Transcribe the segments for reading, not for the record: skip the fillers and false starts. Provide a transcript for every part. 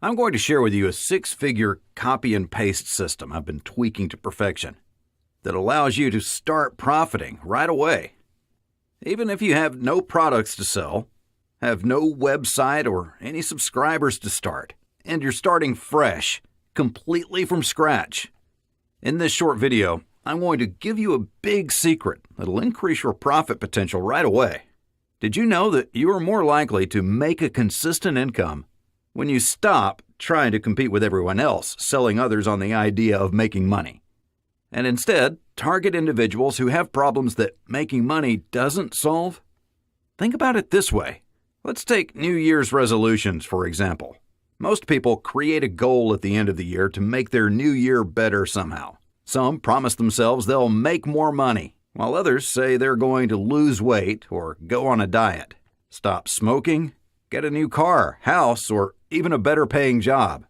I'm going to share with you a 6-figure copy and paste system I've been tweaking to perfection that allows you to start profiting right away. Even if you have no products to sell, have no website or any subscribers to start, and you're starting fresh, completely from scratch. In this short video, I'm going to give you a big secret that'll increase your profit potential right away. Did you know that you are more likely to make a consistent income when you stop trying to compete with everyone else, selling others on the idea of making money, and instead target individuals who have problems that making money doesn't solve? Think about it this way. Let's take New Year's resolutions, for example. Most people create a goal at the end of the year to make their new year better somehow. Some promise themselves they'll make more money, while others say they're going to lose weight or go on a diet, stop smoking, get a new car, house, or even a better paying job.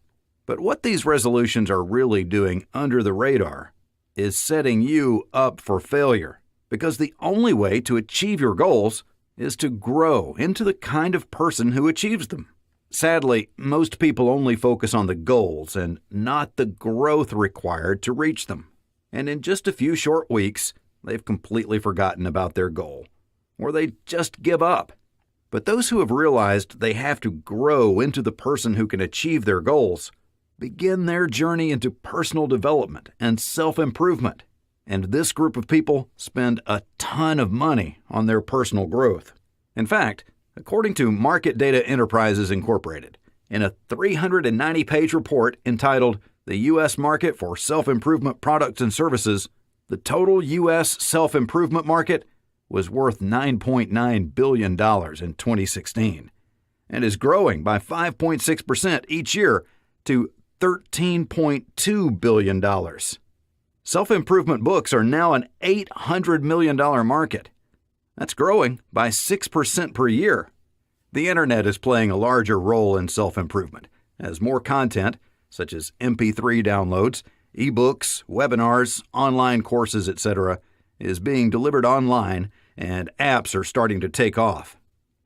But what these resolutions are really doing under the radar is setting you up for failure, because the only way to achieve your goals is to grow into the kind of person who achieves them. Sadly, most people only focus on the goals and not the growth required to reach them. And in just a few short weeks, they've completely forgotten about their goal, or they just give up. But those who have realized they have to grow into the person who can achieve their goals begin their journey into personal development and self-improvement. And this group of people spend a ton of money on their personal growth. In fact, according to Market Data Enterprises Incorporated, in a 390-page report entitled The U.S. Market for Self-Improvement Products and Services, the total U.S. self-improvement market was worth $9.9 billion in 2016 and is growing by 5.6% each year to $13.2 billion. Self-improvement books are now an $800 million market. That's growing by 6% per year. The internet is playing a larger role in self-improvement as more content, such as MP3 downloads, ebooks, webinars, online courses, etc., is being delivered online, and apps are starting to take off.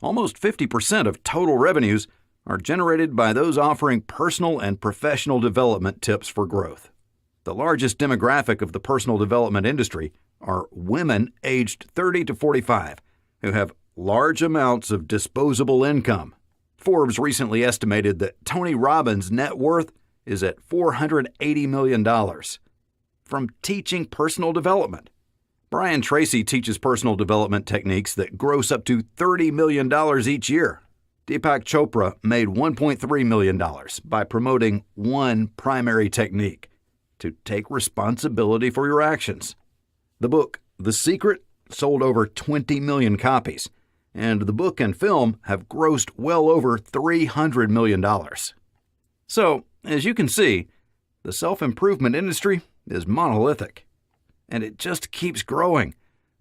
Almost 50% of total revenues are generated by those offering personal and professional development tips for growth. The largest demographic of the personal development industry are women aged 30 to 45 who have large amounts of disposable income. Forbes recently estimated that Tony Robbins' net worth is at $480 million from teaching personal development. Brian Tracy teaches personal development techniques that gross up to $30 million each year. Deepak Chopra made $1.3 million by promoting one primary technique: to take responsibility for your actions. The book, The Secret, sold over 20 million copies, and the book and film have grossed well over $300 million. So, as you can see, the self-improvement industry is monolithic, and it just keeps growing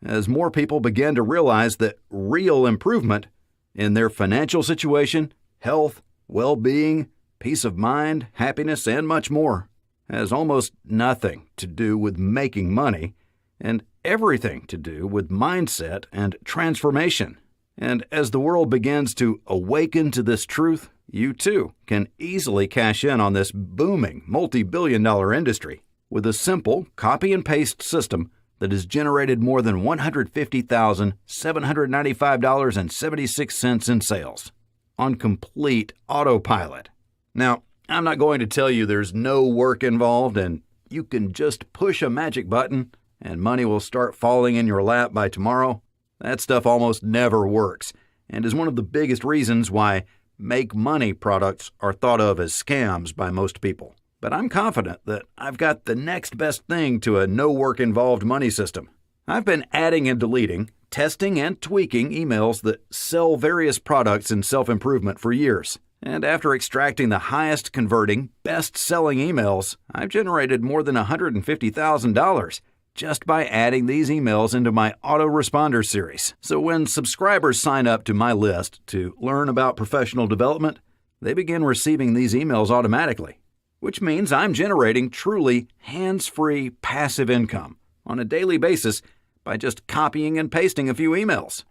as more people begin to realize that real improvement in their financial situation, health, well-being, peace of mind, happiness, and much more has almost nothing to do with making money and everything to do with mindset and transformation. And as the world begins to awaken to this truth, you too can easily cash in on this booming multi-billion-dollar industry with a simple copy and paste system that has generated more than $150,795.76 in sales on complete autopilot. Now, I'm not going to tell you there's no work involved and you can just push a magic button and money will start falling in your lap by tomorrow. That stuff almost never works and is one of the biggest reasons why make money products are thought of as scams by most people. But I'm confident that I've got the next best thing to a no-work-involved money system. I've been adding and deleting, testing and tweaking emails that sell various products in self-improvement for years. And after extracting the highest converting, best-selling emails, I've generated more than $150,000 just by adding these emails into my autoresponder series. So when subscribers sign up to my list to learn about professional development, they begin receiving these emails automatically, which means I'm generating truly hands-free passive income on a daily basis by just copying and pasting a few emails.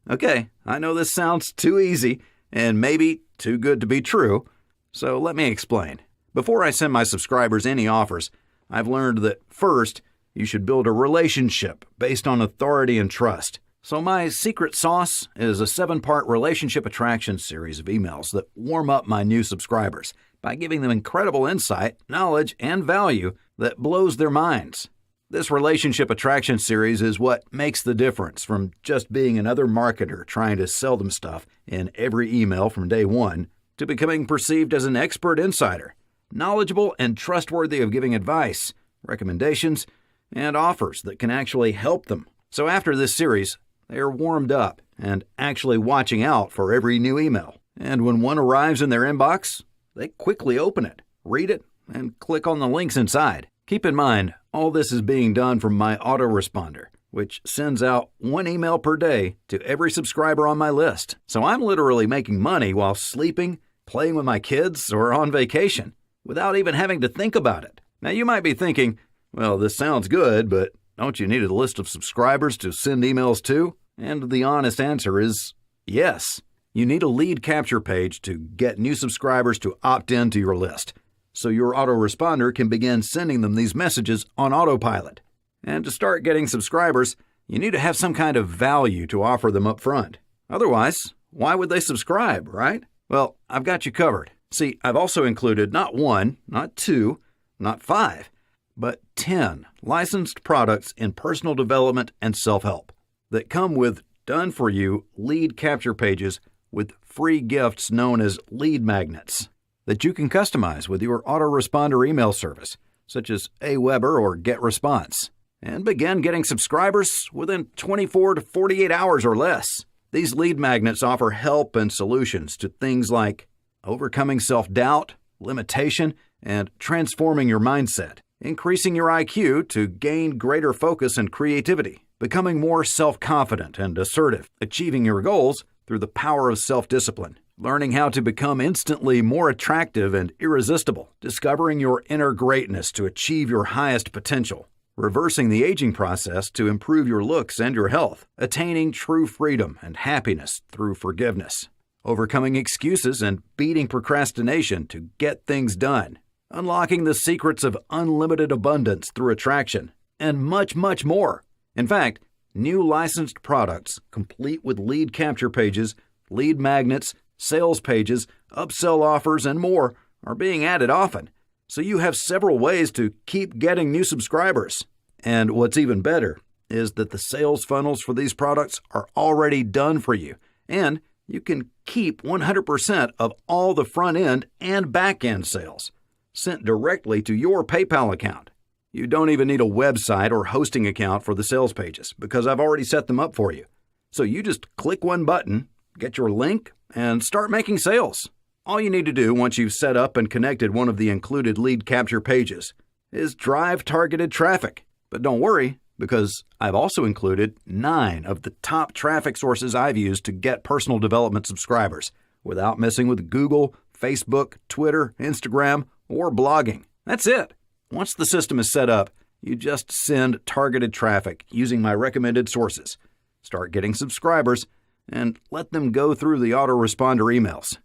Okay, I know this sounds too easy and maybe too good to be true, So let me explain. Before I send my subscribers any offers, I've learned that first, you should build a relationship based on authority and trust. So my secret sauce is a 7-part relationship attraction series of emails that warm up my new subscribers by giving them incredible insight, knowledge, and value that blows their minds. This relationship attraction series is what makes the difference from just being another marketer trying to sell them stuff in every email from day one to becoming perceived as an expert insider, knowledgeable and trustworthy of giving advice, recommendations, and offers that can actually help them. So after this series, they are warmed up and actually watching out for every new email. And when one arrives in their inbox, they quickly open it, read it, and click on the links inside. Keep in mind, all this is being done from my autoresponder, which sends out 1 email per day to every subscriber on my list. So I'm literally making money while sleeping, playing with my kids, or on vacation, without even having to think about it. Now you might be thinking, well, this sounds good, but don't you need a list of subscribers to send emails to? And the honest answer is yes. You need a lead capture page to get new subscribers to opt into your list, so your autoresponder can begin sending them these messages on autopilot. And to start getting subscribers, you need to have some kind of value to offer them up front. Otherwise, why would they subscribe, right? Well, I've got you covered. See, I've also included not 1, not 2, not 5, but 10 licensed products in personal development and self-help that come with done-for-you lead capture pages with free gifts known as lead magnets that you can customize with your autoresponder email service, such as Aweber or GetResponse, and begin getting subscribers within 24 to 48 hours or less. These lead magnets offer help and solutions to things like overcoming self-doubt, limitation, and transforming your mindset, increasing your IQ to gain greater focus and creativity, becoming more self-confident and assertive, achieving your goals through the power of self-discipline, learning how to become instantly more attractive and irresistible, discovering your inner greatness to achieve your highest potential, reversing the aging process to improve your looks and your health, attaining true freedom and happiness through forgiveness, overcoming excuses and beating procrastination to get things done, unlocking the secrets of unlimited abundance through attraction, and much, much more. In fact, new licensed products, complete with lead capture pages, lead magnets, sales pages, upsell offers, and more, are being added often, so you have several ways to keep getting new subscribers. And what's even better is that the sales funnels for these products are already done for you, and you can keep 100% of all the front-end and back-end sales sent directly to your PayPal account. You don't even need a website or hosting account for the sales pages because I've already set them up for you. So you just click one button, get your link, and start making sales. All you need to do once you've set up and connected one of the included lead capture pages is drive targeted traffic. But don't worry, because I've also included 9 of the top traffic sources I've used to get personal development subscribers without messing with Google, Facebook, Twitter, Instagram, or blogging. That's it. Once the system is set up, you just send targeted traffic using my recommended sources, start getting subscribers, and let them go through the autoresponder emails.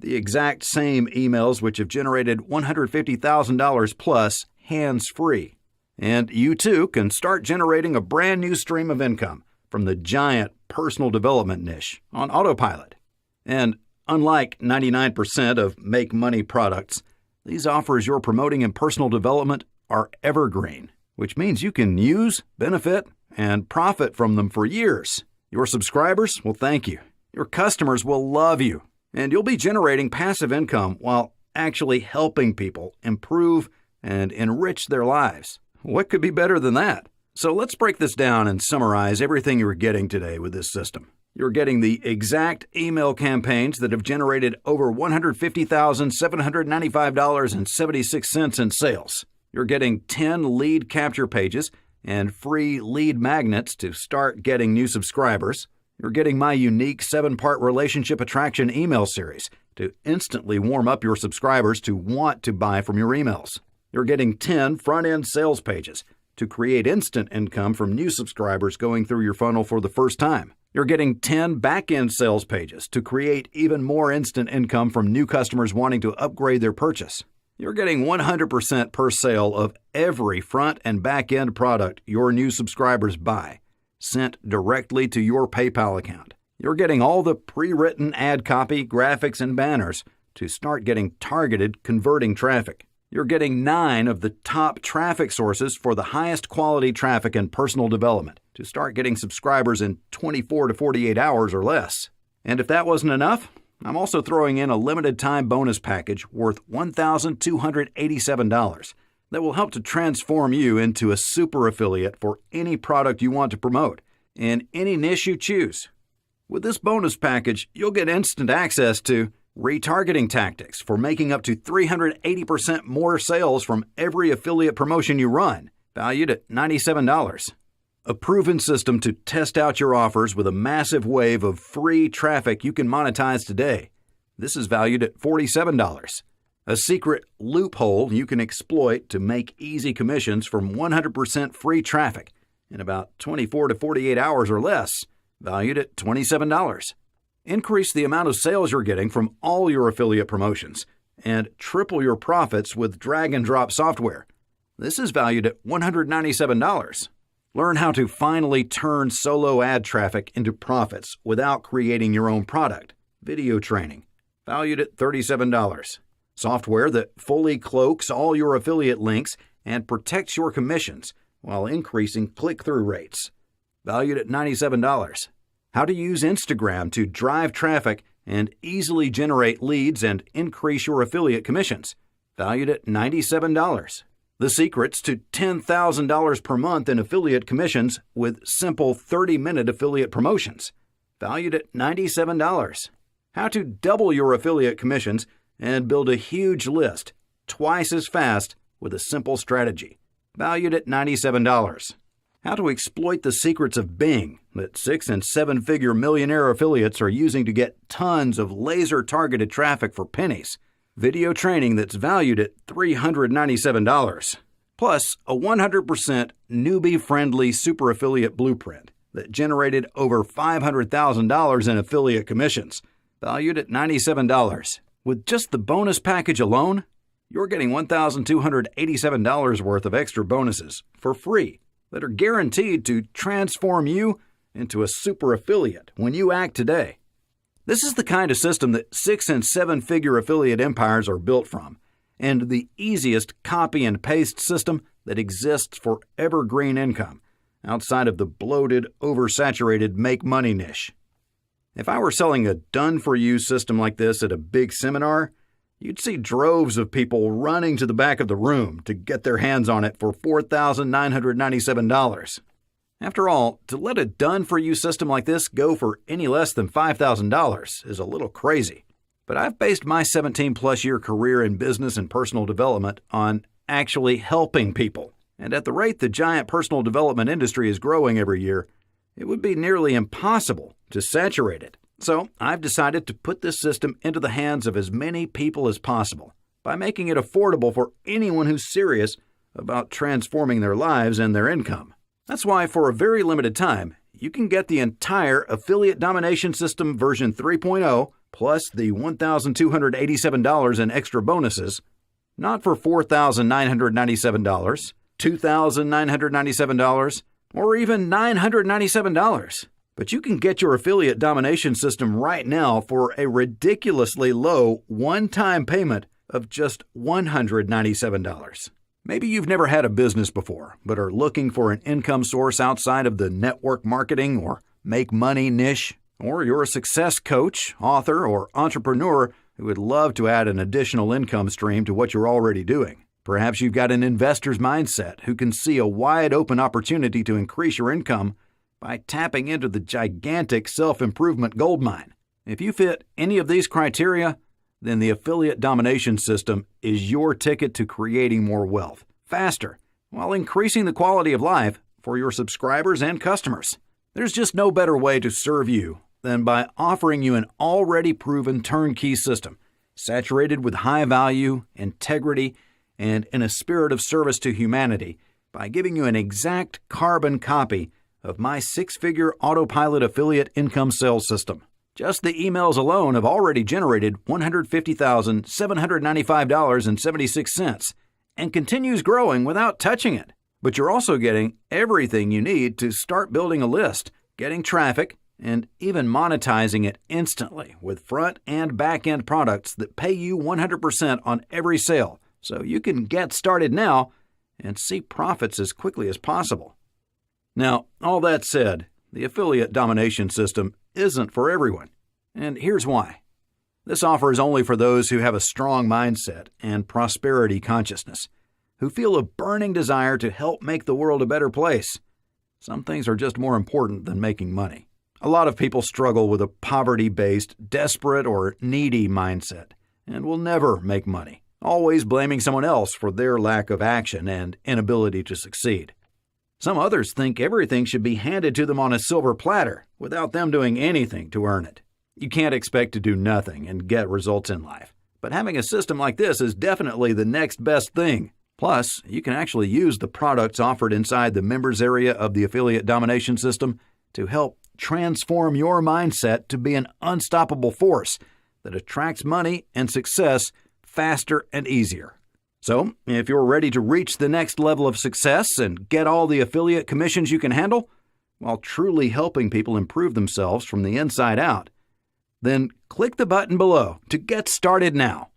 The exact same emails which have generated $150,000 plus hands-free. And you too can start generating a brand new stream of income from the giant personal development niche on autopilot. And unlike 99% of make money products, these offers you're promoting in personal development are evergreen, which means you can use, benefit, and profit from them for years. Your subscribers will thank you. Your customers will love you. And you'll be generating passive income while actually helping people improve and enrich their lives. What could be better than that? So let's break this down and summarize everything you're getting today with this system. You're getting the exact email campaigns that have generated over $150,795.76 in sales. You're getting 10 lead capture pages and free lead magnets to start getting new subscribers. You're getting my unique 7-part relationship attraction email series to instantly warm up your subscribers to want to buy from your emails. You're getting 10 front-end sales pages to create instant income from new subscribers going through your funnel for the first time. You're getting 10 back-end sales pages to create even more instant income from new customers wanting to upgrade their purchase. You're getting 100% per sale of every front and back-end product your new subscribers buy, sent directly to your PayPal account. You're getting all the pre-written ad copy, graphics, and banners to start getting targeted, converting traffic. You're getting 9 of the top traffic sources for the highest quality traffic and personal development to start getting subscribers in 24 to 48 hours or less. And if that wasn't enough, I'm also throwing in a limited time bonus package worth $1,287 that will help to transform you into a super affiliate for any product you want to promote in any niche you choose. With this bonus package, you'll get instant access to retargeting tactics for making up to 380% more sales from every affiliate promotion you run, valued at $97. A proven system to test out your offers with a massive wave of free traffic you can monetize today. This is valued at $47. A secret loophole you can exploit to make easy commissions from 100% free traffic in about 24 to 48 hours or less, valued at $27. Increase the amount of sales you're getting from all your affiliate promotions and triple your profits with drag-and-drop software. This is valued at $197. Learn how to finally turn solo ad traffic into profits without creating your own product. Video training, valued at $37. Software that fully cloaks all your affiliate links and protects your commissions while increasing click-through rates, valued at $97. How to use Instagram to drive traffic and easily generate leads and increase your affiliate commissions, valued at $97. The secrets to $10,000 per month in affiliate commissions with simple 30-minute affiliate promotions, valued at $97. How to double your affiliate commissions and build a huge list twice as fast with a simple strategy, valued at $97. How to exploit the secrets of Bing that 6- and 7-figure millionaire affiliates are using to get tons of laser-targeted traffic for pennies. Video training that's valued at $397. Plus, a 100% newbie-friendly super affiliate blueprint that generated over $500,000 in affiliate commissions, valued at $97. With just the bonus package alone, you're getting $1,287 worth of extra bonuses for free that are guaranteed to transform you into a super affiliate when you act today. This is the kind of system that 6- and 7-figure affiliate empires are built from, and the easiest copy and paste system that exists for evergreen income outside of the bloated, oversaturated make money niche. If I were selling a done-for-you system like this at a big seminar, you'd see droves of people running to the back of the room to get their hands on it for $4,997. After all, to let a done-for-you system like this go for any less than $5,000 is a little crazy. But I've based my 17-plus year career in business and personal development on actually helping people. And at the rate the giant personal development industry is growing every year, it would be nearly impossible to saturate it. So I've decided to put this system into the hands of as many people as possible by making it affordable for anyone who's serious about transforming their lives and their income. That's why for a very limited time, you can get the entire Affiliate Domination System version 3.0 plus the $1,287 in extra bonuses, not for $4,997, $2,997, or even $997. But you can get your Affiliate Domination System right now for a ridiculously low one-time payment of just $197. Maybe you've never had a business before, but are looking for an income source outside of the network marketing or make money niche. Or you're a success coach, author, or entrepreneur who would love to add an additional income stream to what you're already doing. Perhaps you've got an investor's mindset who can see a wide open opportunity to increase your income by tapping into the gigantic self-improvement goldmine. If you fit any of these criteria, then the Affiliate Domination System is your ticket to creating more wealth faster while increasing the quality of life for your subscribers and customers. There's just no better way to serve you than by offering you an already proven turnkey system saturated with high value, integrity, and in a spirit of service to humanity by giving you an exact carbon copy of my six-figure autopilot affiliate income sales system. Just the emails alone have already generated $150,795.76 and continues growing without touching it. But you're also getting everything you need to start building a list, getting traffic, and even monetizing it instantly with front and back-end products that pay you 100% on every sale, so you can get started now and see profits as quickly as possible. Now, all that said, the affiliate domination system isn't for everyone, and here's why. This offer is only for those who have a strong mindset and prosperity consciousness, who feel a burning desire to help make the world a better place. Some things are just more important than making money. A lot of people struggle with a poverty-based, desperate, or needy mindset and will never make money, always blaming someone else for their lack of action and inability to succeed. Some others think everything should be handed to them on a silver platter without them doing anything to earn it. You can't expect to do nothing and get results in life, but having a system like this is definitely the next best thing. Plus, you can actually use the products offered inside the members area of the affiliate domination system to help transform your mindset to be an unstoppable force that attracts money and success faster and easier. So, if you're ready to reach the next level of success and get all the affiliate commissions you can handle, while truly helping people improve themselves from the inside out, then click the button below to get started now.